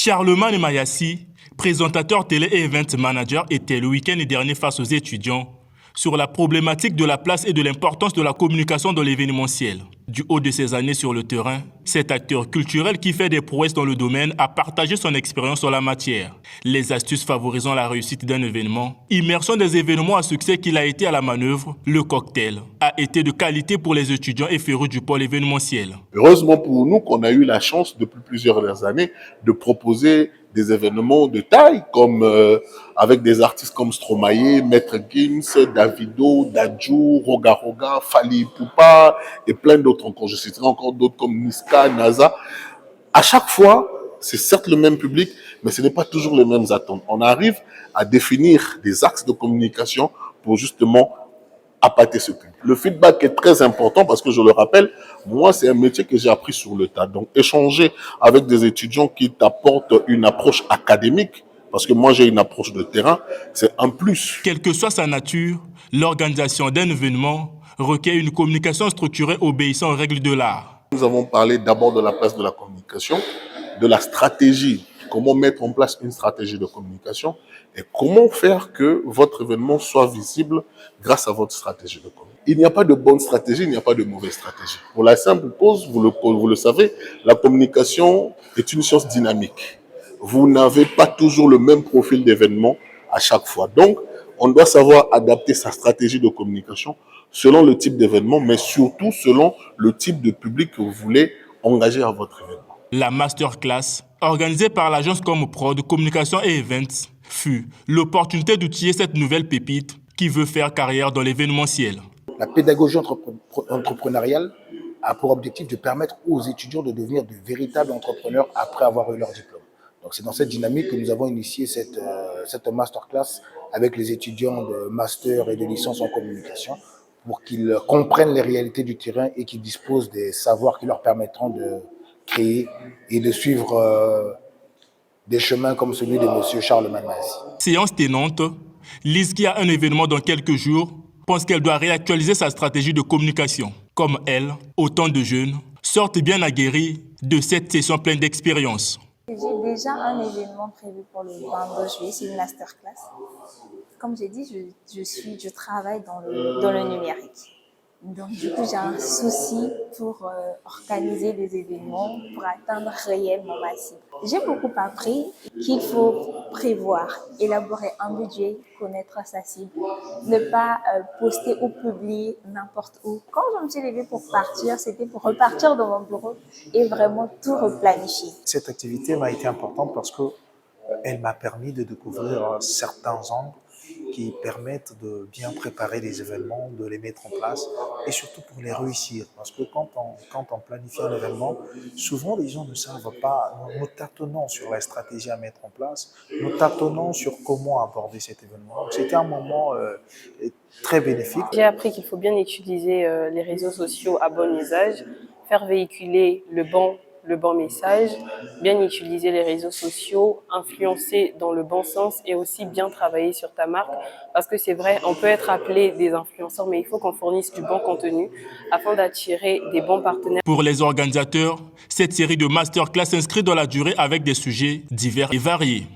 Charlemagne Mayassi, présentateur télé et event manager, était le week-end dernier face aux étudiants sur la problématique de la place et de l'importance de la communication dans l'événementiel. Du haut de ses années sur le terrain, cet acteur culturel qui fait des prouesses dans le domaine a partagé son expérience en la matière. Les astuces favorisant la réussite d'un événement, immersion des événements à succès qu'il a été à la manœuvre, le cocktail, a été de qualité pour les étudiants et férus du pôle événementiel. Heureusement pour nous qu'on a eu la chance depuis plusieurs années de proposer des événements de taille comme avec des artistes comme Stromae, Maître Gims, Davido, Dadju, Roga Roga, Fally Ipupa et plein d'autres encore. Je citerai encore d'autres comme Niska, NASA. À chaque fois, c'est certes le même public, mais ce n'est pas toujours les mêmes attentes. On arrive à définir des axes de communication pour justement appâter ce public. Le feedback est très important parce que je le rappelle, moi c'est un métier que j'ai appris sur le tas. Donc échanger avec des étudiants qui t'apportent une approche académique, parce que moi j'ai une approche de terrain, c'est un plus. Quelle que soit sa nature, l'organisation d'un événement requiert une communication structurée obéissant aux règles de l'art. Nous avons parlé d'abord de la place de la communication, de la stratégie, comment mettre en place une stratégie de communication et comment faire que votre événement soit visible grâce à votre stratégie de communication. Il n'y a pas de bonne stratégie, il n'y a pas de mauvaise stratégie. Pour la simple cause, vous le savez, la communication est une science dynamique. Vous n'avez pas toujours le même profil d'événement à chaque fois. Donc, on doit savoir adapter sa stratégie de communication selon le type d'événement, mais surtout selon le type de public que vous voulez engager à votre événement. La masterclass, organisée par l'agence Comprod Communication et Events, fut l'opportunité d'outiller cette nouvelle pépite qui veut faire carrière dans l'événementiel. La pédagogie entrepreneuriale a pour objectif de permettre aux étudiants de devenir de véritables entrepreneurs après avoir eu leur diplôme. Donc c'est dans cette dynamique que nous avons initié cette masterclass avec les étudiants de master et de licence en communication pour qu'ils comprennent les réalités du terrain et qu'ils disposent des savoirs qui leur permettront de créer et de suivre des chemins comme celui de M. Charlemagne Mayassi. Séance tenante, Lise, qui a un événement dans quelques jours, pense qu'elle doit réactualiser sa stratégie de communication. Comme elle, autant de jeunes sortent bien aguerris de cette session pleine d'expérience. J'ai déjà un événement prévu pour le 22 juillet, c'est une masterclass. Comme j'ai dit, je travaille dans le numérique. Donc du coup, j'ai un souci pour organiser des événements, pour atteindre réellement ma cible. J'ai beaucoup appris qu'il faut prévoir, élaborer un budget, connaître sa cible, ne pas poster ou publier n'importe où. Quand je me suis levée pour partir, c'était pour repartir dans mon bureau et vraiment tout replanifier. Cette activité m'a été importante parce qu'elle m'a permis de découvrir certains angles qui permettent de bien préparer les événements, de les mettre en place et surtout pour les réussir. Parce que quand on planifie un événement, souvent les gens ne savent pas, nous tâtonnons sur la stratégie à mettre en place, nous tâtonnons sur comment aborder cet événement. Donc c'était un moment très bénéfique. J'ai appris qu'il faut bien utiliser les réseaux sociaux à bon usage, faire véhiculer le bon message, bien utiliser les réseaux sociaux, influencer dans le bon sens et aussi bien travailler sur ta marque parce que c'est vrai, on peut être appelé des influenceurs mais il faut qu'on fournisse du bon contenu afin d'attirer des bons partenaires. Pour les organisateurs, cette série de masterclass s'inscrit dans la durée avec des sujets divers et variés.